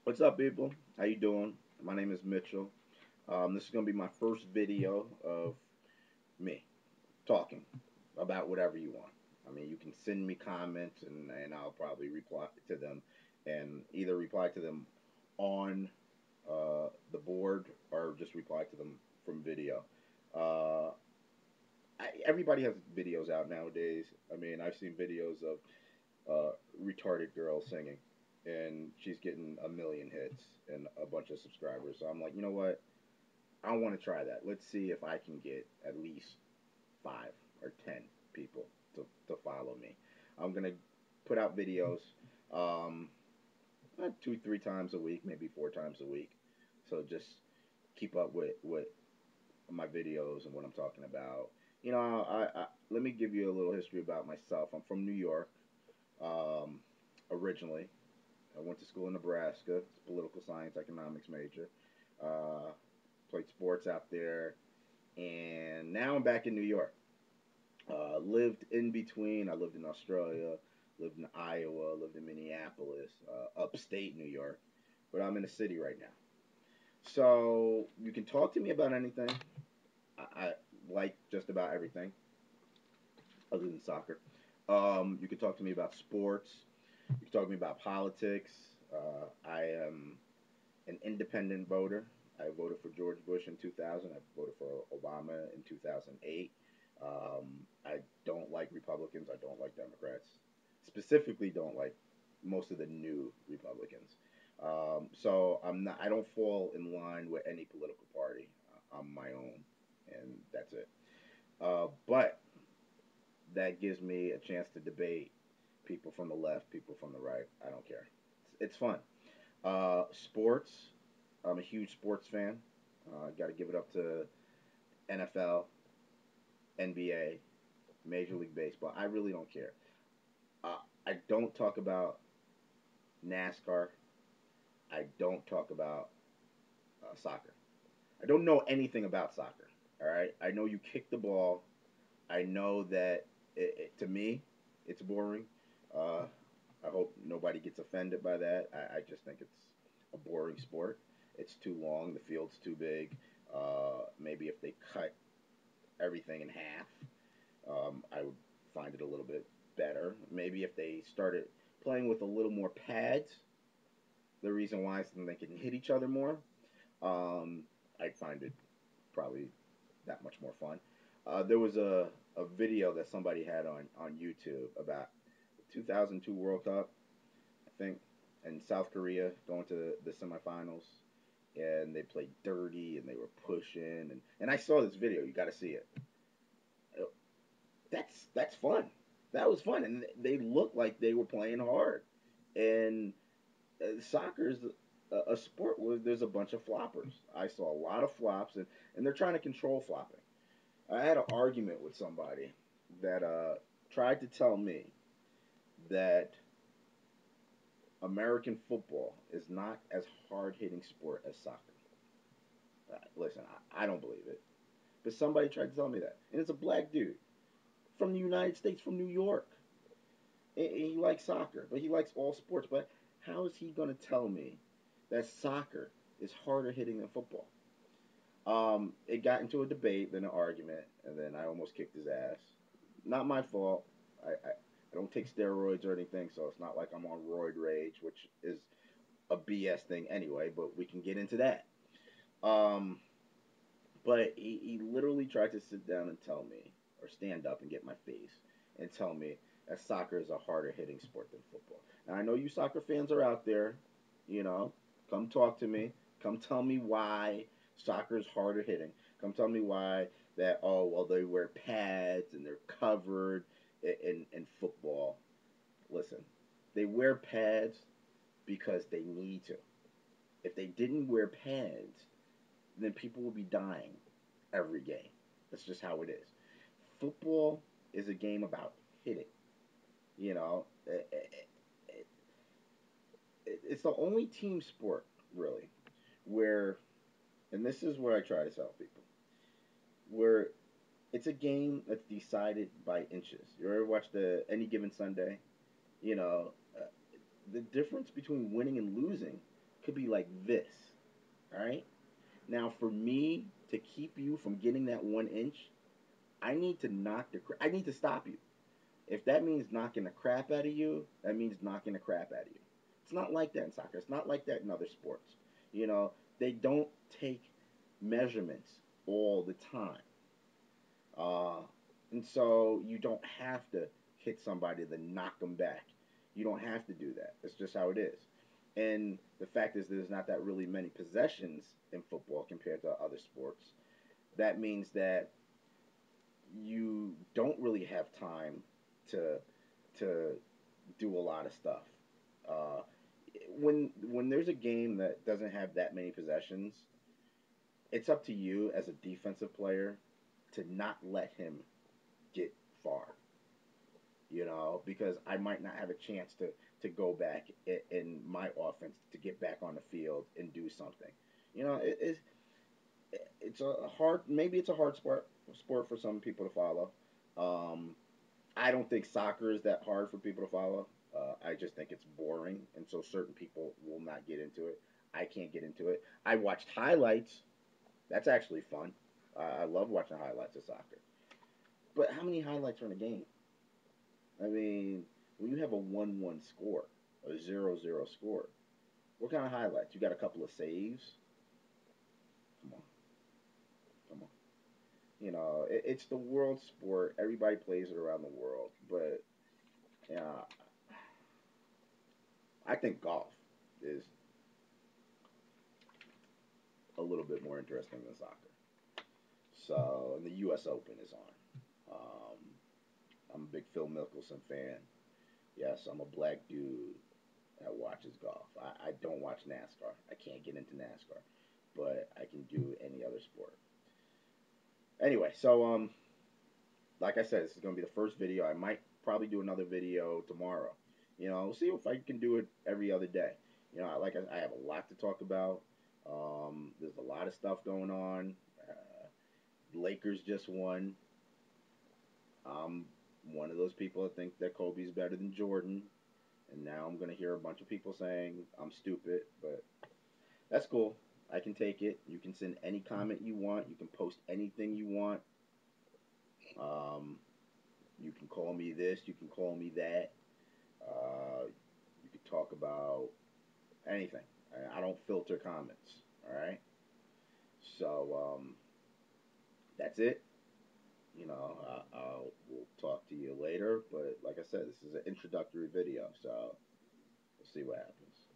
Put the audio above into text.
What's up, people? How you doing? My name is Mitchell. This is gonna be my first video of me talking about whatever you want. I mean, you can send me comments and I'll probably reply to them, and either reply to them on the board or just reply to them from video. Uh, Everybody has videos out nowadays. I mean, I've seen videos of retarded girl singing, and she's getting a million hits and a bunch of subscribers. So I'm like, you know what? I want to try that. Let's see if I can get at least 5 or 10 people to follow me. I'm gonna put out videos, um, 2, 3 times a week, maybe 4 times a week. So just keep up with my videos and what I'm talking about. Let me give you a little history about myself. I'm from New York, um, originally. I went to school in Nebraska. It's a political science economics major. Uh, Played sports out there, and now I'm back in New York. Lived in between. I lived in Australia, lived in Iowa, lived in Minneapolis, upstate New York, but I'm in the city right now. So you can talk to me about anything. I like just about everything other than soccer. You can talk to me about sports. You can talk to me about politics. I am an independent voter. I voted for George Bush in 2000. I voted for Obama in 2008. I don't like Republicans. I don't like Democrats. Specifically, don't like most of the new Republicans. So I'm not. I don't fall in line with any political party. I'm my own, and that's it. But that gives me a chance to debate people from the left, people from the right. I don't care. It's fun. Sports. I'm a huge sports fan. Got to give it up to NFL, NBA, Major League Baseball. I really don't care. I don't talk about NASCAR. I don't talk about soccer. I don't know anything about soccer. All right. I know you kick the ball. I know that to me, it's boring. Uh, I hope nobody gets offended by that. I just think it's a boring sport. It's too long. The field's too big. Maybe if they cut everything in half, I would find it a little bit better. Maybe if they started playing with a little more pads, the reason why is then they can hit each other more. Um, I'd find it probably that much more fun. There was a video that somebody had on YouTube about 2002 World Cup, I think, in South Korea going to the semifinals, and they played dirty and they were pushing, and I saw this video. You got to see it. Uh, That's fun. That was fun, and they looked like they were playing hard. And soccer is a sport where there's a bunch of floppers. I saw a lot of flops, and they're trying to control flopping. I had an argument with somebody that tried to tell me that American football is not as hard hitting sport as soccer. Listen, I don't believe it, but somebody tried to tell me that, and it's a black dude from the United States, from New York. He likes soccer, but he likes all sports. But how is he going to tell me that soccer is harder hitting than football? It got into a debate, then an argument, and then I almost kicked his ass. Not my fault. I don't take steroids or anything, so it's not like I'm on roid rage, which is a BS thing anyway. But we can get into that. Um, but he literally tried to sit down and tell me, or stand up and get my face and tell me that soccer is a harder hitting sport than football. Now I know you soccer fans are out there. You know, come talk to me. Come tell me why soccer is harder hitting. Come tell me why that, oh well, they wear pads and they're covered in football. Listen, they wear pads because they need to. If they didn't wear pads, then people would be dying every game. That's just how it is. Football is a game about hitting. You know, it's the only team sport really where, and this is where I try to tell people, where it's a game that's decided by inches. You ever watch the Any Given Sunday? You know, the difference between winning and losing could be like this. All right. Now, for me to keep you from getting that 1 inch, I need to I need to stop you. If that means knocking the crap out of you, that means knocking the crap out of you. It's not like that in soccer. It's not like that in other sports. You know, they don't take measurements all the time. Uh, and so you don't have to hit somebody to knock them back. You don't have to do that. It's just how it is. And the fact is, there's not that really many possessions in football compared to other sports. That means that you don't really have time to to do a lot of stuff. Uh, when there's a game that doesn't have that many possessions, it's up to you as a defensive player to not let him get far. You know, because I might not have a chance to go back in my offense to get back on the field and do something. You know, it's a hard maybe it's a hard sport for some people to follow. Um, I don't think soccer is that hard for people to follow. I just think it's boring, and so certain people will not get into it. I can't get into it. I watched highlights. That's actually fun. I love watching highlights of soccer. But how many highlights are in a game? I mean, when you have a 1-1 score, a 0-0 score, what kind of highlights? You got a couple of saves? Come on, come on. You know, it's the world sport. Everybody plays it around the world, but yeah, I think golf is a little bit more interesting than soccer. So, and the U.S. Open is on. I'm a big Phil Mickelson fan. Yes, I'm a black dude that watches golf. I don't watch NASCAR. I can't get into NASCAR, but I can do any other sport. Anyway, so like I said, this is gonna be the first video. I might probably do another video tomorrow. You know, we'll see if I can do it every other day. You know, I have a lot to talk about. There's a lot of stuff going on. Lakers just won. I'm one of those people that think that Kobe's better than Jordan, and now I'm gonna hear a bunch of people saying I'm stupid, but that's cool. I can take it. You can send any comment you want. You can post anything you want. Um, you can call me this. You can call me that. You could talk about anything. I don't filter comments. All right. So that's it. You know, we'll talk to you later. But like I said, this is an introductory video, so we'll see what happens.